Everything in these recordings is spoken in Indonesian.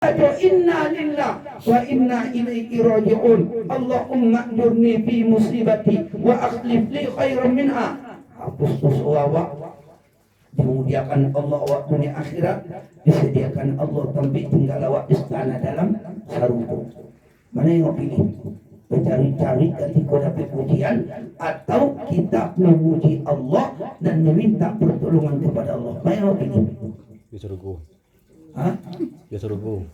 Inna lillah wa inna ilaihi raji'un. Allahumma ajurni fi musibati wa akhlif li khairan minha. Hapus dosa awak, dimuliakan Allah awak dunia akhirat, disediakan Allah tempat tinggal awak istana dalam sarupo. Mana yang pilih? Mencari-cari ketika dapat pujian, atau kita memuji Allah dan meminta pertolongan kepada Allah. Mana yang pilih? Disuruhku. Hah? Disuruhku.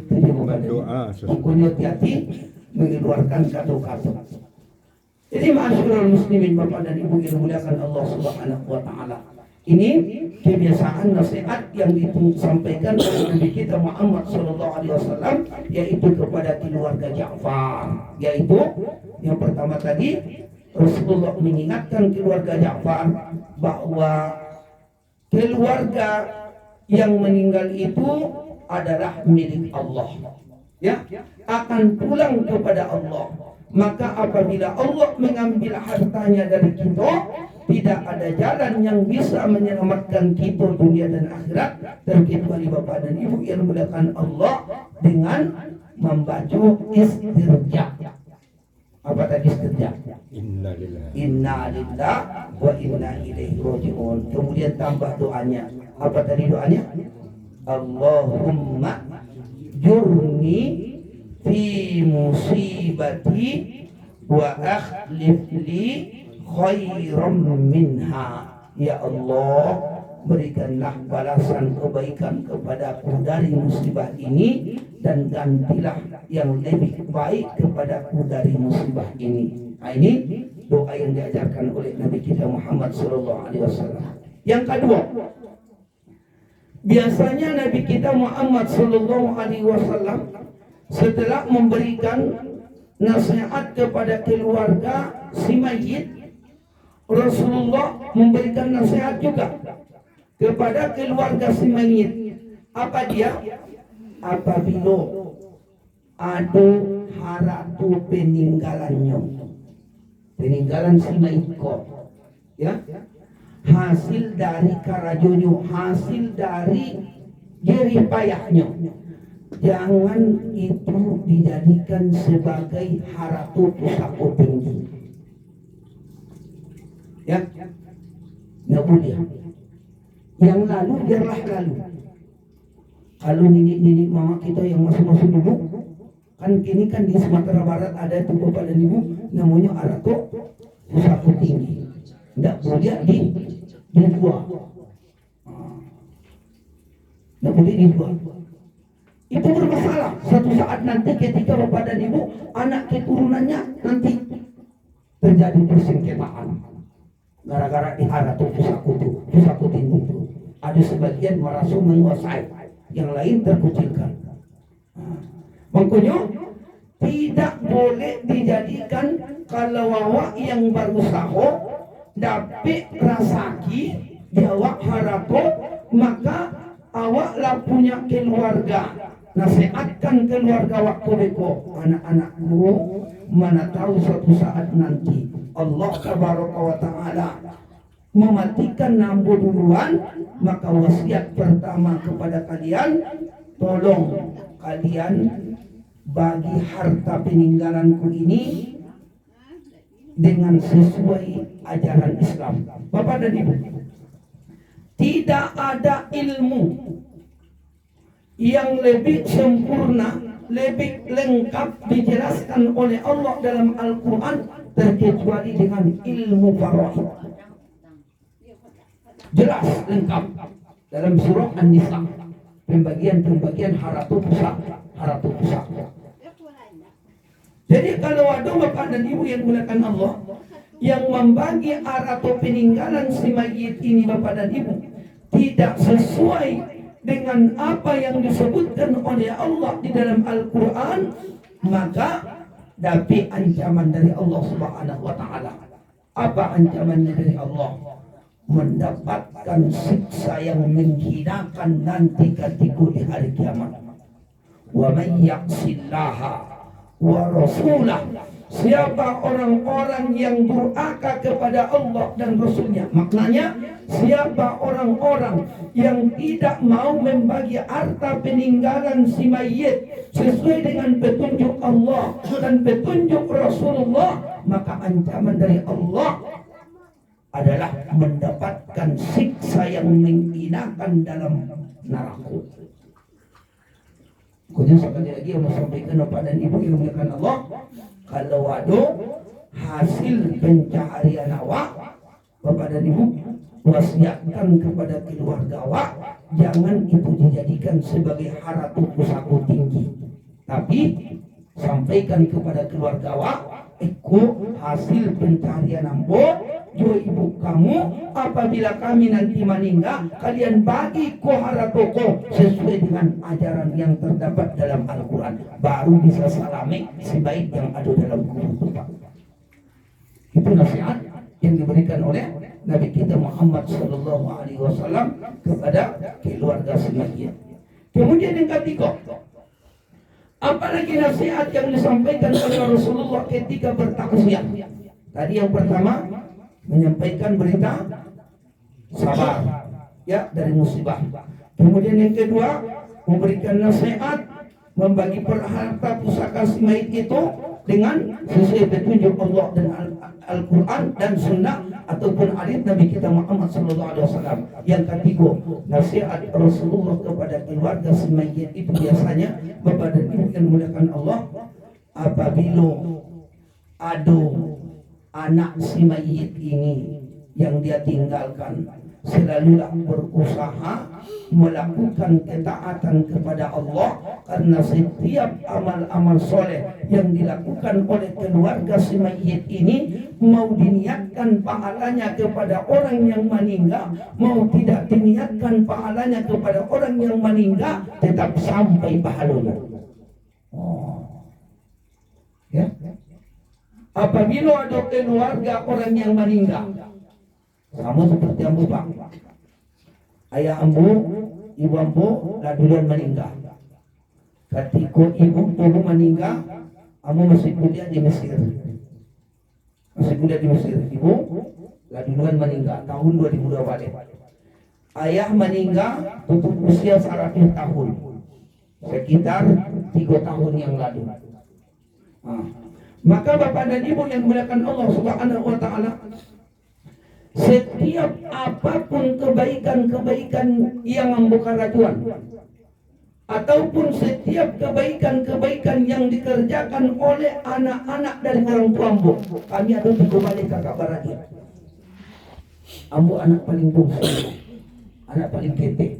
Jadi bukan doa. Pokoknya hati-hati mengeluarkan kata-kata. Jadi ma'asyiral muslimin, Bapak dan Ibu yang dimuliakan Allah Subhanahu wa taala. Ini kebiasaan nasihat yang disampaikan oleh Nabi kita Muhammad sallallahu alaihi wasallam, yaitu kepada keluarga Ja'far. Yaitu yang pertama tadi, Rasulullah mengingatkan keluarga Ja'far bahwa keluarga yang meninggal itu adalah milik Allah, ya, akan pulang kepada Allah. Maka apabila Allah mengambil hartanya dari kita, tidak ada jalan yang bisa menyelamatkan kita dunia dan akhirat, terkecuali Bapak dan Ibu yang dimuliakan Allah dengan membaca istirja. Apa tadi istirja? Inna lillah wa inna ilaihi raji'un. Kemudian tambah doanya. Apa tadi doanya? Allahumma jurni fi musibati wa akhlif li khairan minha. Ya Allah, berikanlah balasan kebaikan kepadaku dari musibah ini, dan gantilah yang lebih baik kepadaku dari musibah ini. Nah, ini doa yang diajarkan oleh Nabi kita Muhammad SAW. Yang kedua, biasanya Nabi kita Muhammad SAW setelah memberikan nasihat kepada keluarga si mayit, Rasulullah memberikan nasihat juga kepada keluarga si mayit. Apa dia? Apabila ada haratu peninggalan si mayit ko, ya, hasil dari karajonyo, hasil dari jerih payahnya, jangan itu dijadikan sebagai haratu pusaka tinggi, ya, nggak boleh. Yang lalu biarlah lalu. Kalau nenek mama kita yang masih dulu, kan kini kan di Sumatera Barat ada itu Bapak dan Ibu, namanya haratu pusaka tinggi. Nggak boleh dibuang. Nggak boleh dibuang. Itu bermasalah. Suatu saat nanti ketika Bapak dan Ibu, anak keturunannya nanti terjadi persengketaan gara-gara diharatu pusaka tinggi itu. Ada sebagian merasa menguasai, yang lain terkucilkan. Makanya tidak boleh dijadikan kalau awak yang berusaha dapat rasaki jawab harapo, maka awaklah punya keluarga. Nasihatkan keluarga waktu beko, anak-anakku, mana tahu suatu saat nanti Allah tabaraka wa ta'ala mematikan nambu duluan, maka wasiat pertama kepada kalian, tolong kalian bagi harta peninggalanku ini dengan sesuai ajaran Islam. Bapak dan Ibu, tidak ada ilmu yang lebih sempurna, lebih lengkap dijelaskan oleh Allah dalam Al-Quran terkecuali dengan ilmu faraid. Jelas lengkap dalam surah An-Nisa, pembagian haratu pusaka. Jadi kalau ada Bapak dan Ibu yang menggunakan Allah yang membagi harta peninggalan si mayit ini, Bapak dan Ibu, tidak sesuai dengan apa yang disebutkan oleh Allah di dalam Al-Quran, maka dapat ancaman dari Allah Subhanahu wa ta'ala. Apa ancamannya dari Allah? Mendapatkan siksa yang menghinakan nanti ketika di hari kiamat. Wa man ya'sillaha wa rasulah, siapa orang-orang yang durhaka kepada Allah dan Rasulnya. Maknanya, siapa orang-orang yang tidak mau membagi harta peninggalan si mayit sesuai dengan petunjuk Allah dan petunjuk Rasulullah, maka ancaman dari Allah adalah mendapatkan siksa yang menghinakan dalam neraka. Kemudian sekali lagi yang mau sampaikan kepada ibu yang dimuliakan Allah, kalau ada hasil pencaharian awak, bapak dan ibu wasiatkan kepada keluarga awak, jangan itu dijadikan sebagai harap usaha tinggi, tapi sampaikan kepada keluarga awak, hasil pencaharian ambo jo ibu kamu, apabila kami nanti meninggal, kalian bagi ko haratoko sesuai dengan ajaran yang terdapat dalam Al-Quran, baru bisa salami sebaik yang ada dalam kubur. Itu nasihat yang diberikan oleh Nabi kita Muhammad Sallallahu Alaihi Wasallam kepada keluarga semuanya. Kemudian yang ketiga, apalagi nasihat yang disampaikan oleh Rasulullah ketika bertaksiah. Tadi yang pertama menyampaikan berita sabar ya dari musibah. Kemudian yang kedua memberikan nasihat, membagi harta pusaka si mayit itu dengan sesuai petunjuk Allah dan Al-Quran dan Sunnah ataupun hadis Nabi kita Muhammad SAW. Yang ketiga, nasihat Rasulullah kepada keluarga si mayit itu biasanya Bapak dan Ibu yang dimuliakan Allah, apabila ada anak si mayit ini yang dia tinggalkan, selalulah berusaha melakukan ketaatan kepada Allah, karena setiap amal-amal soleh yang dilakukan oleh keluarga si mayit ini, mau diniatkan pahalanya kepada orang yang meninggal, mau tidak diniatkan pahalanya kepada orang yang meninggal, tetap sampai pahalanya. Ya. Apabila ada keluarga orang yang meninggal, sama seperti ambu pak, ayah ambu, ibu ambu duluan meninggal. Ketika ibu dulu meninggal, ambu masih kuliah di Mesir. Ibu duluan meninggal tahun 2002 balik. Ayah meninggal untuk usia 100 tahun, sekitar 3 tahun yang lalu. Maka Bapak dan Ibu yang dimuliakan Allah Subhanahu wa taala, setiap apapun kebaikan-kebaikan yang membuka rajuan, ataupun setiap kebaikan-kebaikan yang dikerjakan oleh anak-anak dari orang tua ambu, kami ada di balik kakak beradik. Ambu anak paling bungsu, anak paling kete.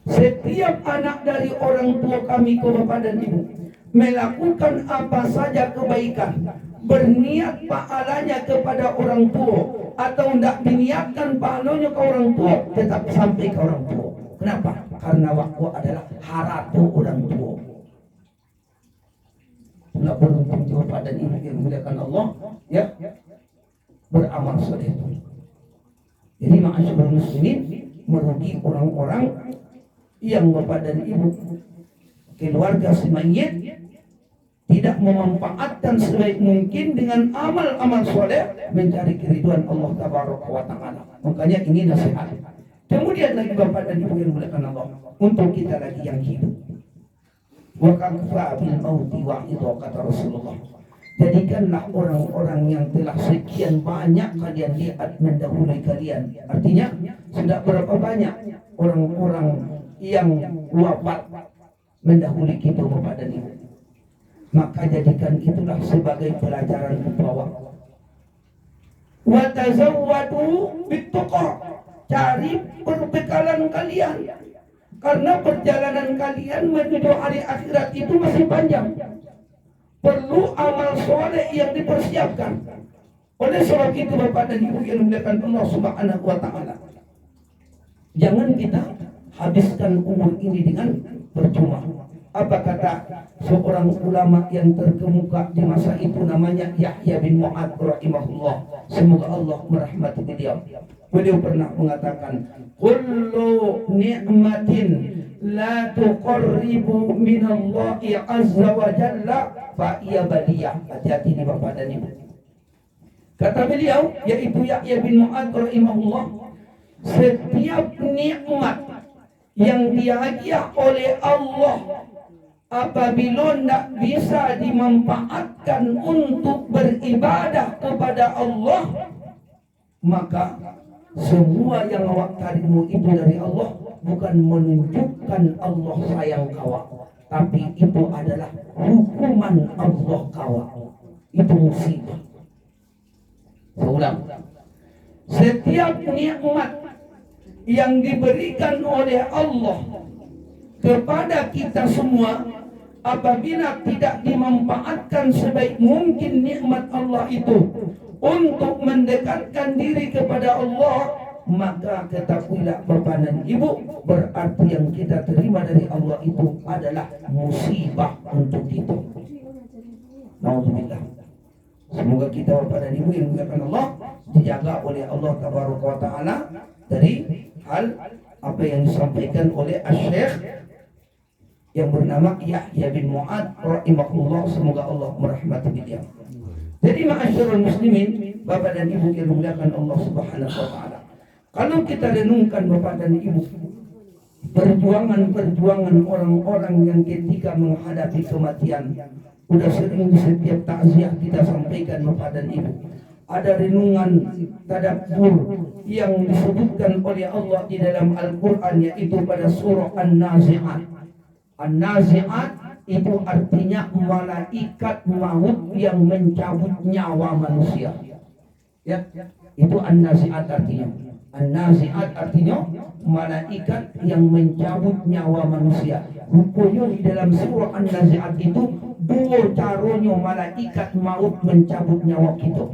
Setiap anak dari orang tua kami ke Bapak dan Ibu melakukan apa saja kebaikan, berniat pahalanya kepada orang tua atau tidak diniatkan pahalanya ke orang tua, tetap sampai ke orang tua. Kenapa? Karena waktu adalah haratu orang tua. Tidak beruntung juga pada ini yang dimuliakan Allah, ya, beramal soleh. Jadi ma'asyiral muslimin, merugi orang-orang yang Bapak dan Ibu keluarga si mayit tidak memanfaatkan sebaik mungkin dengan amal-amal soleh mencari keriduan Allah Tabaraka wa Ta'ala. Makanya ini nasihat. Kemudian lagi Bapak dan Ibu yang dimuliakan Allah, untuk kita lagi yang hidup, wa kafa bil mauti wa'idha, kata Rasulullah. Jadikanlah orang-orang yang telah sekian banyak kalian lihat mendahului kalian. Artinya sudah berapa banyak orang-orang yang wafat mendahului kita Bapak dan Ibu. Maka jadikan itulah sebagai pelajaran bahwa wa tazawwadu bituqa, cari perbekalan kalian, karena perjalanan kalian menuju hari akhirat itu masih panjang. Perlu amal soleh yang dipersiapkan. Oleh sebab itu Bapak dan Ibu yang dimuliakan Allah Subhanahu wa Ta'ala, jangan kita habiskan umur ini dengan percuma. Apa kata seorang ulama yang terkemuka di masa itu, namanya Yahya bin Mu'ad rahimahullah, semoga Allah merahmati beliau. Beliau pernah mengatakan, kullu ni'matin la tuqarribu minallahi azza wa jalla fa iya baliyah. Hati-hati nih Bapak dan Ibu. Kata beliau yaitu Yahya bin Mu'adz rahimahullah, setiap nikmat yang dihadiah oleh Allah apabila tidak bisa dimanfaatkan untuk beribadah kepada Allah, maka semua yang awak tarimu itu dari Allah bukan menunjukkan Allah sayang kawak, tapi itu adalah hukuman Allah kawak. Itu musibah. Saya ulang, setiap nikmat yang diberikan oleh Allah kepada kita semua, apabila tidak dimanfaatkan sebaik mungkin nikmat Allah itu untuk mendekatkan diri kepada Allah, maka ketahuilah Bapak dan Ibu, berarti yang kita terima dari Allah itu adalah musibah untuk kita. Nauzubillah. Semoga kita Bapak dan Ibu yang dimuliakan Allah dijaga oleh Allah Tabaraka wa Ta'ala dari hal apa yang disampaikan oleh Asy-Syaikh yang bernama Yahya bin Mu'adz rahimahullah. Semoga Allah merahmati beliau. Jadi ma'asyiral muslimin, Bapak dan Ibu yang dimuliakan Allah Subhanahu wa Ta'ala, kalau kita renungkan Bapak dan Ibu, perjuangan orang-orang yang ketika menghadapi kematian, udah sering di setiap takziah kita sampaikan Bapak dan Ibu, ada renungan tadabbur yang disebutkan oleh Allah di dalam Al-Quran, yaitu pada surah An-Nazi'at. An-Nazi'at itu artinya malaikat maut yang mencabut nyawa manusia. Ya, itu An-Nazi'at artinya. An-Nazi'at artinya malaikat yang mencabut nyawa manusia. Rupanya di dalam surah An-Nazi'at itu dua caranya malaikat maut mencabut nyawa kita.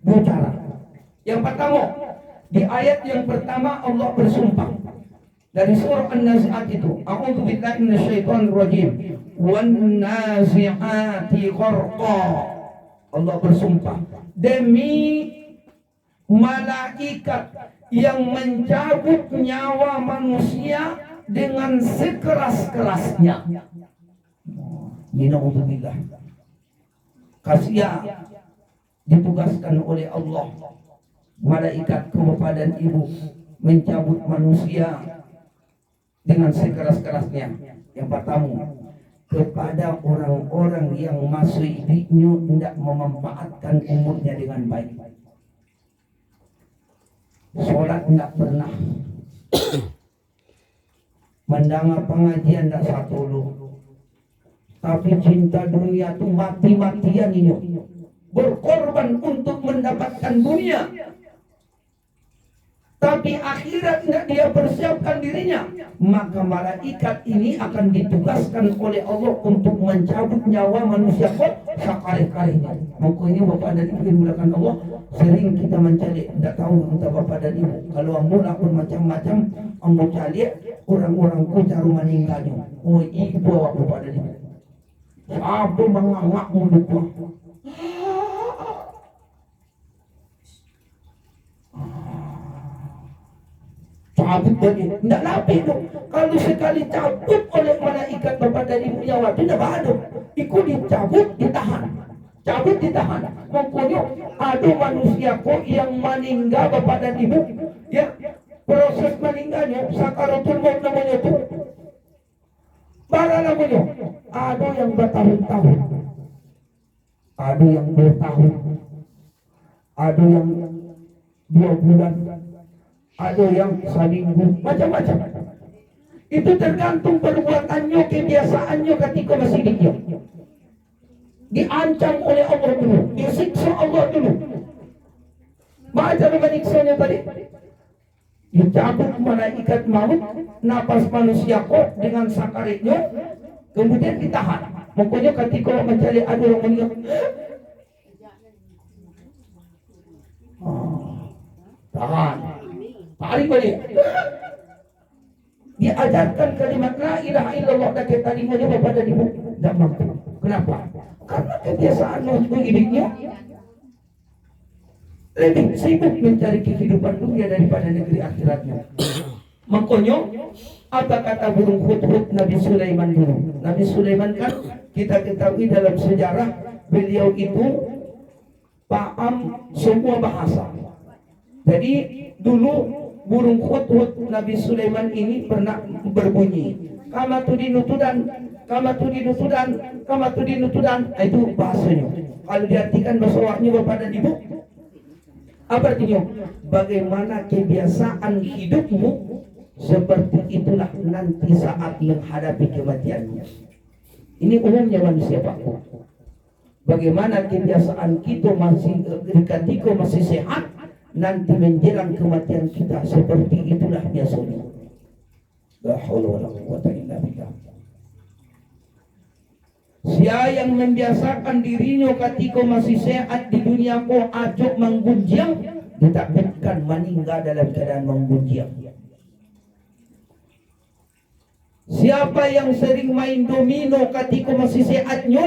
Dua cara. Yang pertama, di ayat yang pertama Allah bersumpah dari surah An-Nazi'at itu, a'udzu billahi minasyaitonir rajim, wan nazi'ati gharqa. Allah bersumpah demi malaikat yang mencabut nyawa manusia dengan sekeras-kerasnya. Minauzubillah. Kasia ditugaskan oleh Allah malaikat kepada ibu mencabut manusia dengan sekeras-kerasnya. Yang pertama, kepada orang-orang yang masih hidupnya tidak memanfaatkan umurnya dengan baik. Sholat tidak pernah, mendengar pengajian tidak satu lu, tapi cinta dunia itu mati-matian ini, berkorban untuk mendapatkan dunia, tapi akhirat tidak dia persiapkan dirinya, maka malaikat ini akan ditugaskan oleh Allah untuk mencabut nyawa manusia kok sekali-kalinya. Makanya Bapak dan Ibu dimuliakan Allah, sering kita mencari, tidak tahu entah Bapak dan Ibu, kalau ambo lakon macam-macam, ambo cari orang-orang ku caru meninggalnya. Oh ibu Bapak dan Ibu, siapa mengangak mulutku, cabut bagi, tidak lapis itu. Kalau sekali cabut oleh malaikat Bapak dan Ibu nyawa itu tidak ada, ikut dicabut, ditahan, cabut, ditahan. Makanya ada manusia kok yang meninggal Bapak dan Ibu, ya proses meninggalnya sakaratul maut namanya itu. Bara namanya, ada yang bertahun-tahun, ada yang 2 tahun, ada yang 2 bulan, ada yang seminggu, macam-macam. Itu tergantung perbuatannya, kebiasaannya ketika masih hidup. Diancam oleh Allah dulu, disiksa Allah dulu. Baca meniksanya tadi, dicabut malaikat maut, napas manusia kok dengan sakaritnya, kemudian ditahan. Pokoknya ketika mencari ada yang meninggal, tahan, tarik balik. Diajarkan kalimat la ilaha illallah, dan kita tadinya Bapak dan Ibu tidak mampu. Kenapa? Karena kebiasaan hidupnya lebih sibuk mencari kehidupan dunia daripada negeri akhiratnya. Makanya Apa kata burung hut-hut Nabi Sulaiman dulu? Nabi Sulaiman kan kita ketahui dalam sejarah beliau itu paham semua bahasa. Jadi dulu burung hut-hut Nabi Sulaiman ini pernah berbunyi kamatudin nutudan, itu bahasanya. Kalau diartikan bahasa waknya Bapak dan Ibu, apa artinya? Bagaimana kebiasaan hidupmu, seperti itulah nanti saat menghadapi kematiannya. Ini umumnya manusia Pak. Bagaimana kebiasaan kita masih ketika masih sehat, nanti menjelang kematian kita seperti itulah biasanya. La haula wala quwwata illa billah. Siapa yang membiasakan dirinya ketika masih sehat di dunia ko ajak menggunjing, ditakutkan meninggal dalam keadaan menggunjing. Siapa yang sering main domino ketika masih sehatnya,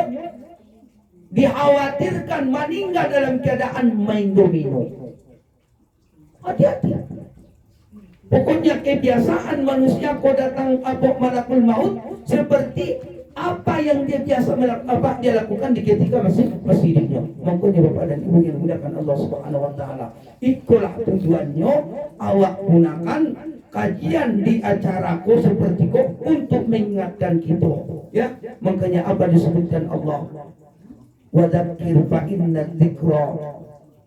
dikhawatirkan meninggal dalam keadaan main domino. Hati-hati. Pokoknya kebiasaan manusia kau datang abok malakul maut seperti apa yang dia biasa dia lakukan di ketika masih hidupnya. Makanya Bapak dan Ibu yang dimuliakan Allah Subhanahu wa taala, itulah tujuannya awak gunakan kajian di acaraku seperti kau untuk mengingatkan kita, ya. Makanya apa disebutkan Allah, wa dzakir fa inna dzikra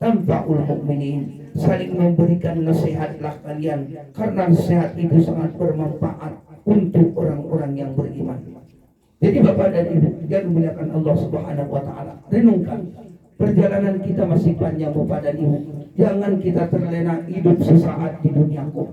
tanfa'ul mu'minin. Saling memberikan nasihatlah kalian, karena nasihat itu sangat bermanfaat untuk orang-orang yang beriman. Jadi Bapak dan Ibu yang dimuliakan Allah Subhanahu wa taala, renungkan perjalanan kita masih panjang Bapak dan Ibu. Jangan kita terlena hidup sesaat di dunia ku.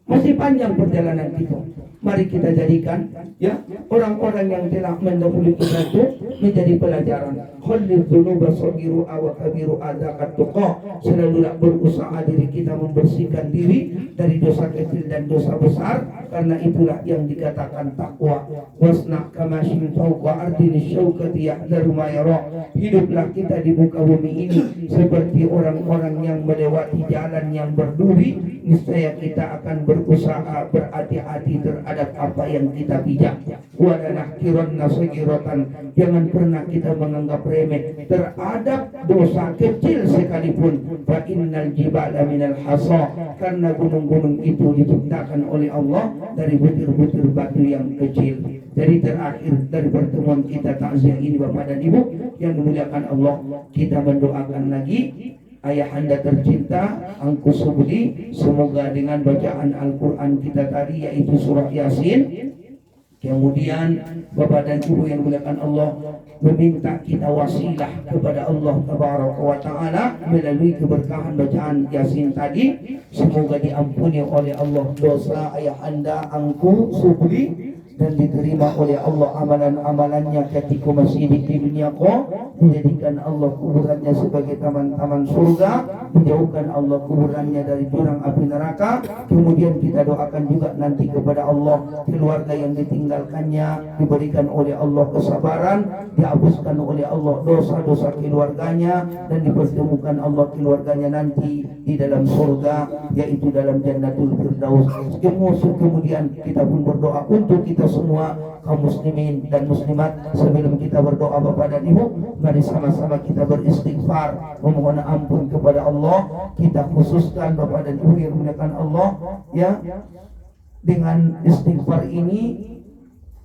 Masih panjang perjalanan kita. Mari kita jadikan, ya, orang-orang yang telah mendahului kita itu menjadi pelajaran. Khalil dzunuba sagiru wa kabiru adzaqat tuqa. Selalulah berusaha diri kita membersihkan diri dari dosa kecil dan dosa besar, karena itulah yang dikatakan takwa. Wasna kama syauqa ardin syaukati yahdaru ma yara. Hiduplah kita di muka bumi ini seperti orang-orang yang melewati jalan yang berduri. Niscaya kita akan berusaha berhati-hati terhadap apa yang kita pijak. Wadanah kiron nasagirotan, jangan pernah kita menganggap remeh terhadap dosa kecil sekalipun. Fa innal jibala minal hasa, karena gunung-gunung itu diciptakan oleh Allah dari butir-butir batu yang kecil. Jadi terakhir dari pertemuan kita takziah ini Bapak dan Ibu yang dimuliakan Allah, kita mendoakan lagi ayah anda tercinta Angku Subudi, semoga dengan bacaan Al-Quran kita tadi yaitu surah Yasin, kemudian Bapak dan Ibu yang dimuliakan Allah, meminta kita wasilah kepada Allah Tabaraka wa Ta'ala melalui keberkahan bacaan Yasin tadi, semoga diampuni oleh Allah dosa ayah anda Angku Subudi dan diterima oleh Allah amalan-amalannya ketika masih di dunia ko, menjadikan Allah kuburannya sebagai taman-taman surga, menjauhkan Allah kuburannya dari jurang api neraka. Kemudian kita doakan juga nanti kepada Allah keluarga yang ditinggalkannya diberikan oleh Allah kesabaran, dihapuskan oleh Allah dosa-dosa keluarganya, dan dipertemukan Allah keluarganya nanti di dalam surga, yaitu dalam Jannatul Firdaus. Kemudian kita pun berdoa untuk kita semua kaum muslimin dan muslimat. Sebelum kita berdoa Bapak dan Ibu, mari sama-sama kita beristighfar, memohon ampun kepada Allah. Kita khususkan Bapak dan Ibu yang dimuliakan Allah, ya, dengan istighfar ini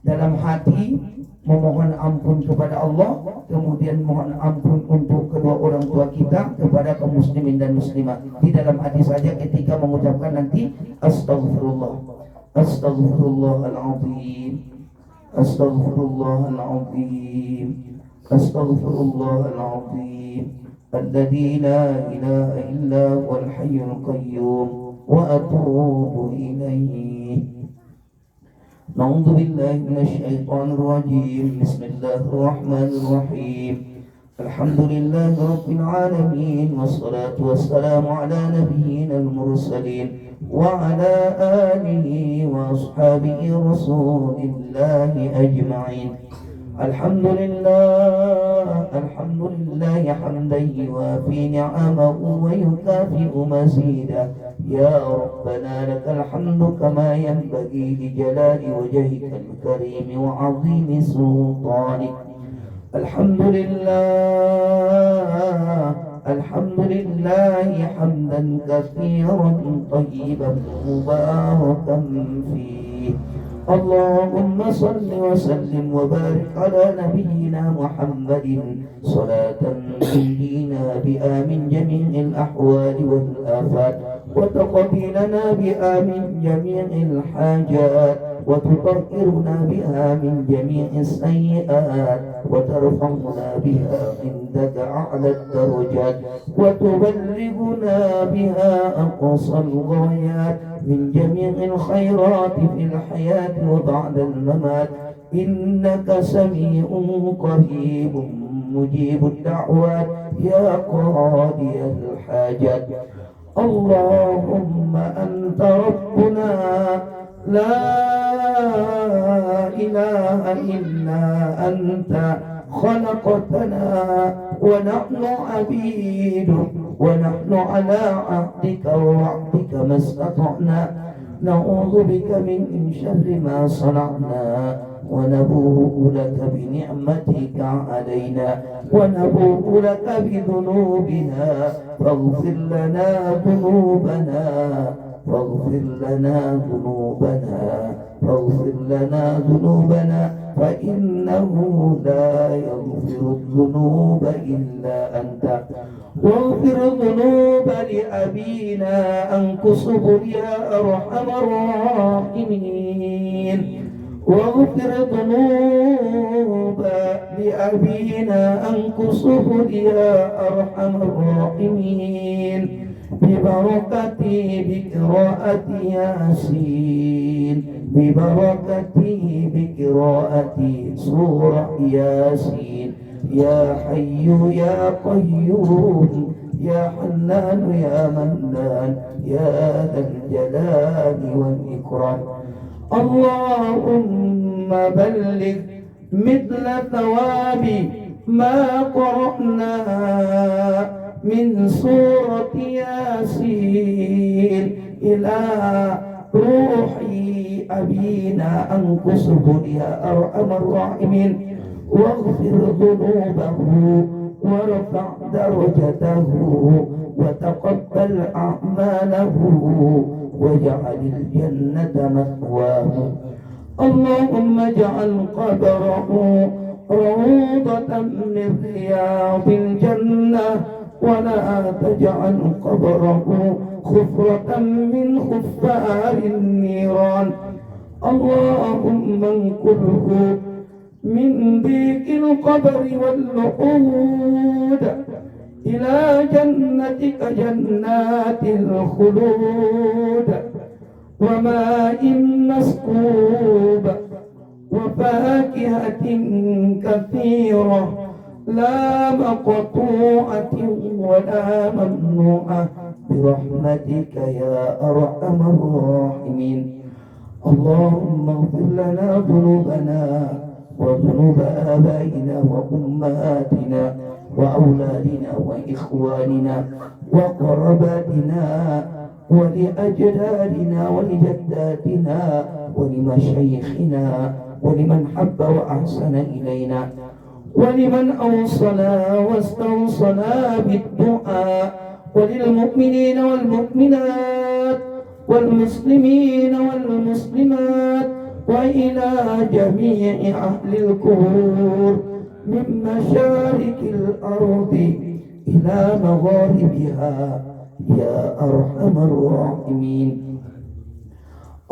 dalam hati memohon ampun kepada Allah, kemudian mohon ampun untuk kedua orang tua kita, kepada kaum muslimin dan muslimat. Di dalam hati saja ketika mengucapkan nanti astagfirullah, Astaghfirullahaladzim, Astaghfirullahaladzim, Astaghfirullahaladzim, alladzi la ilaha illa huwal hayyul qayyum, wa atubu ilaih. Na'udzu billahi minasy syaithanir rajim. Bismillahirrahmanirrahim. Alhamdulillahi rabbil alamin, wassalatu wassalamu ala nabiyyinal mursalin وعلى آله وأصحابه رسول الله أجمعين الحمد لله الحمد لله حمدا يوافي نعمه ويكافئ مزيدا يا ربنا لك الحمد كما ينبغي لجلال وجهك الكريم وعظيم سلطانك الحمد لله حمدا كثيرا طيبا مباركا فيه اللهم صل وسلم وبارك على نبينا محمد صلاة تنجينا بها من جميع الأحوال والآفات وتقضينا بها من جميع الحاجات وتطهرنا بها من جميع السيئات وترفعنا بها عندك أعلى الدرجات وتبلغنا بها أقصى الغايات من جميع الخيرات في الحياة وبعد الممات إنك سميع قريب مجيب الدعوات يا قاضي الحاجات اللهم أنت ربنا لا إله إلا أنت خلقتنا ونحن عبيدك ونحن على عهدك ووعدك ما استطعنا نعوذ بك من شر ما صنعنا ونبوء لك بنعمتك علينا ونبوء لك بذنوبنا فاغفر لنا ذنوبنا فاغفر لنا ذنوبنا فاغفر لنا ذنوبنا فإنه لا يغفر الذنوب إلا أنت واغفر الذنوب لأبينا أنكسه يا أرحم الراحمين واغفر الذنوب لأبينا أنكسه يا أرحم الراحمين ببركة بقراءة ياسين ببركة بقراءة سورة ياسين يا حي يا قيوم يا حنان يا منان يا ذا الجلال والإكرام اللهم بلغ مثل ثواب ما قرأنا من سورة ياسين إلى روح أبينا أنكسه يا أرحم الراحمين واغفر ذنوبه وارفع درجته وتقبل أعماله واجعل الجنة مثواه اللهم اجعل قبره روضة من رياض الجنة ولا تجعل قبره خفرة من خفار النيران اللهم انقله من ضيق القبر والوقود إلى جنتك جنات الخلود وماء مسكوب وفاكهة كثيرة لا مقطوعة ولا ممنوعة برحمتك يا أرحم الراحمين اللهم اغفر لنا ذنوبنا وذنوب آبائنا وأمهاتنا وأولادنا وإخواننا وقرباتنا ولأجدادنا ولجداتنا ولمشايخنا ولمن حب وأحسن إلينا ولمن أوصنا واستوصنا بالدعاء وللمؤمنين والمؤمنات والمسلمين والمسلمات وإلى جميع أهل القبور من مشارق الأرض إلى مغاربها يا أرحم الراحمين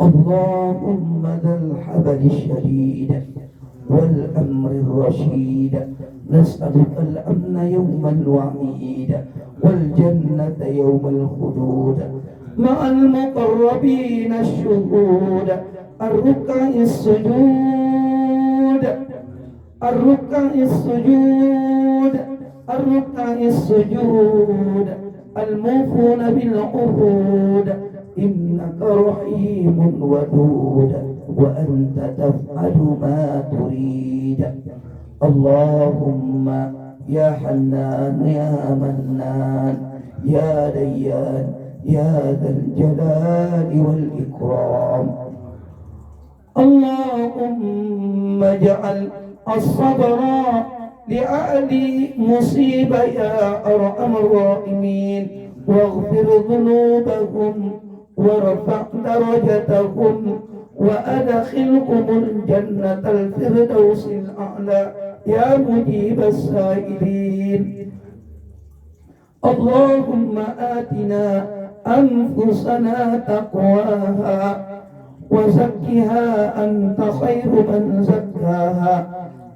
اللهم ذا الحبل الشديد والأمر الرشيد نسألك الأمن يوم الوعيد والجنة يوم الخلود مع المقربين الشهود الركع السجود الركع السجود الركع السجود الموفون بالعهود إنك رحيم ودود وأنت تفعل ما تريد. اللهم يا حنان يا منان يا ديان يا ذا الجلال والإكرام. اللهم اجعل الصبر لأهل مصيبة يا أرحم الراحمين، واغفر ذنوبهم وارفع درجتهم وأدخلهم الجنة الفردوس الأعلى يا مجيب السائلين. اللهم آتنا أنفسنا تقواها وزكها أنت خير من زكاها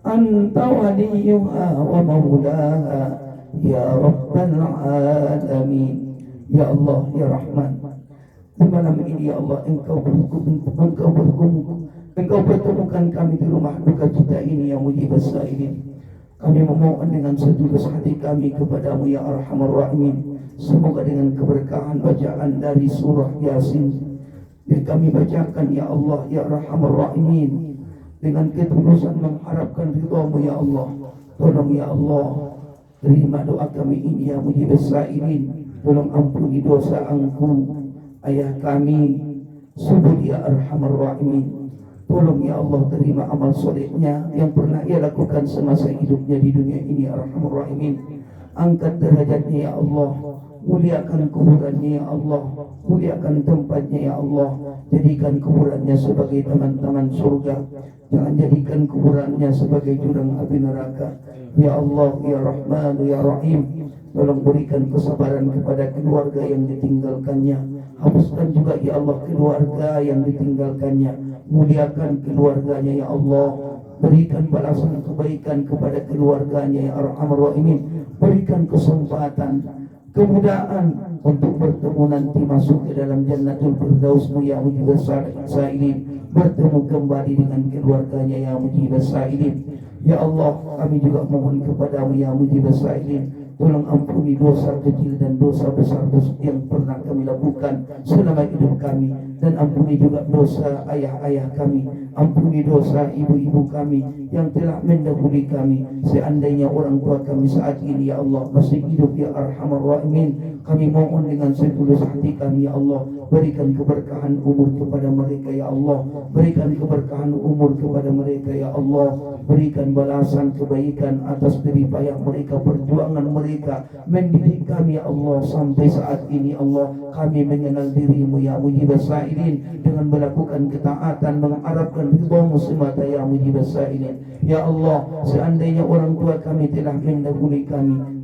أنت وليها ومولاها يا رب العالمين. Ya Allah, ya Rahman, di malam ini ya Allah Engkau pertemukan kami di rumah duka cita ini ya Mujibas Sa'ilin. Kami memohon dengan setulus hati kami kepadamu ya Arhamar Rahimin. Semoga dengan keberkahan bacaan dari surah Yasin yang kami bacakan ya Allah ya Arhamar Rahimin, dengan ketulusan mengharapkan ridhamu ya Allah. Tolong ya Allah, terima doa kami ini ya Mujibas Sa'ilin. Tolong ampuni dosa angku ayah kami Subud ya Arhamar Rahimin. Tolong ya Allah, terima amal solehnya yang pernah ia lakukan semasa hidupnya di dunia ini ya Arhamar Rahimin. Angkat derajatnya ya Allah, muliakan kuburannya ya Allah, muliakan tempatnya ya Allah. Jadikan kuburannya sebagai taman-taman surga, jangan jadikan kuburannya sebagai jurang api neraka. Ya Allah, ya Rahman, ya Rahim, tolong berikan kesabaran kepada keluarga yang ditinggalkannya. Hapuskan juga ya Allah keluarga yang ditinggalkannya. Muliakan keluarganya ya Allah. Berikan balasan kebaikan kepada keluarganya ya Arhamar Rahimin. Berikan kesempatan, kemudahan untuk bertemu nanti masuk ke dalam Jannatul Firdaus-Mu ya Mujibas Sa'ilin. Bertemu kembali dengan keluarganya ya Mujibas Sa'ilin. Ya Allah, kami juga mohon kepadamu ya Mujibas Sa'ilin, tolong ampuni dosa kecil dan dosa besar yang pernah kami lakukan selama hidup kami, dan ampuni juga dosa ayah-ayah kami, ampuni dosa ibu-ibu kami yang telah mendahului kami. Seandainya orang tua kami saat ini ya Allah masih hidup ya Arhamar Rahimin, kami mohon dengan setulus hati kami ya Allah, berikan keberkahan umur kepada mereka ya Allah, berikan keberkahan umur kepada mereka ya Allah, berikan balasan kebaikan atas jerih payah mereka, perjuangan mereka mendidik kami ya Allah sampai saat ini Allah kami mengenal dirimu ya Mujibas Sa'ilin dengan melakukan ketaatan, mengharapkan ridhamu semata ya Mujibas Sa'ilin. Ya Allah, seandainya orang tua kami telah mendahului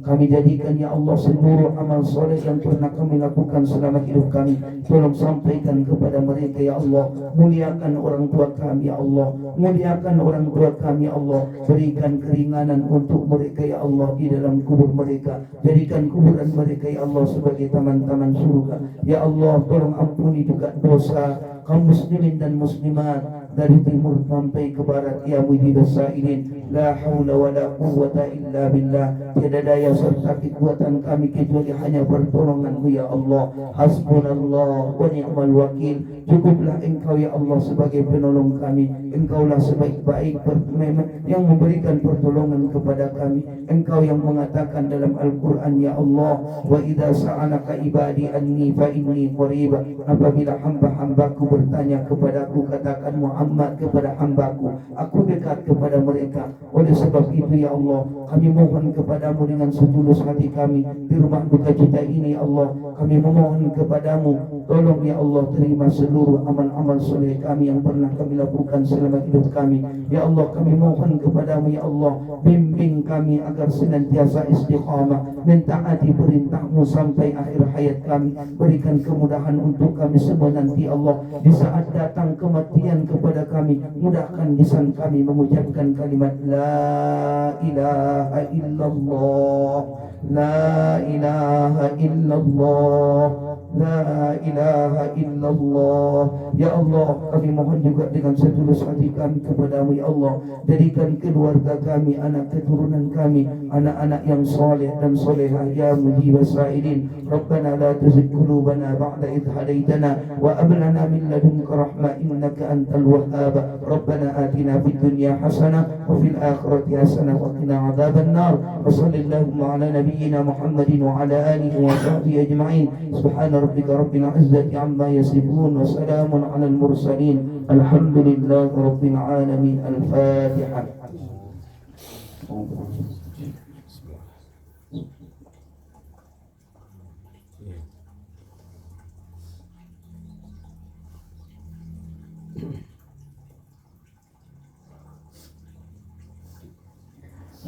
kami jadikan ya Allah seluruh amal soleh yang pernah kami lakukan selama hidup kami, tolong sampaikan kepada mereka ya Allah. Muliakan orang tua kami ya Allah, muliakan orang tua kami ya Allah. Berikan keringanan untuk mereka ya Allah di dalam kubur mereka. Jadikan kuburan mereka ya Allah sebagai taman-taman surga. Ya Allah, tolong ampuni juga dosa kaum muslimin dan muslimat dari timur sampai ke barat ya Mujibas Sa'ilin. La haula wa la quwwata illa billah. Tiada daya serta kekuatan kami kecuali hanya pertolongan-Mu ya Allah. Hasbunallah wa ni'mal wakil. Cukuplah Engkau ya Allah sebagai penolong kami. Engkaulah sebaik-baik yang memberikan pertolongan kepada kami. Engkau yang mengatakan dalam Al-Quran ya Allah, wa idza sa'alaka ibadi anni fa inni qarib. Apabila hamba-hambaku bertanya kepadaku, katakan Muhammad kepada hambaku, aku dekat kepada mereka. Oleh sebab itu ya Allah, kami mohon kepadamu dengan setulus hati kami di rumah duka cita ini ya Allah. Kami memohon kepadamu, tolong ya Allah terima seluruh amal-amal soleh kami yang pernah kami lakukan selama hidup kami. Ya Allah, kami mohon kepadamu ya Allah, bimbing kami agar senantiasa istiqamah mentaati perintah-Mu sampai akhir hayat kami. Berikan kemudahan untuk kami semua nanti Allah, di saat datang kematian kepada kami, mudahkan lisan kami mengucapkan kalimat La ilaha illallah, La ilaha illallah, La ilaha illallah. illallah. Ya Allah, kami mohon juga dengan setulus hati kami kepadamu ya Allah, jadikan keluarga kami, anak keturunan kami, anak-anak yang soleh dan solehah ya mujibas sa'ilin. Rabbana la tuzigh qulubana ba'da idh hadaitana wa hab lana min ladunka rahmah innaka antal wahhab. Rabbana atina fid dunya hasanah wa fil akhirati hasanah wa qina adzaban nar. Wa sallallahu ala nabiyyina Muhammadin wa ala alihi wa sahbihi ajma'in. Subhana rabbika rabbil izzati amma yasifun wa salamun ala al mursalin. Alhamdulillahi rabbil alamin. Al-Fatihah.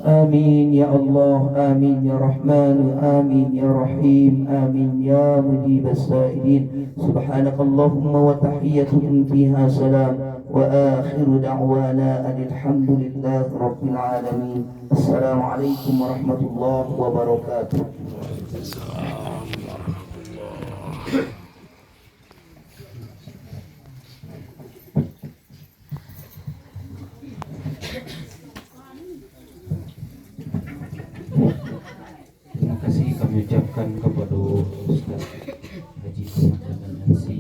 Amin ya Allah, amin ya Rahman, amin ya Rahim, amin ya mujibas sa'ilin. Subhanakallahumma wa tahiyyatuhum fiha salam wa akhiru da'wana alhamdulillahi rabbil alamin. Assalamualaikum warahmatullahi wabarakatuh. Terima kasih kami ucapkan kepada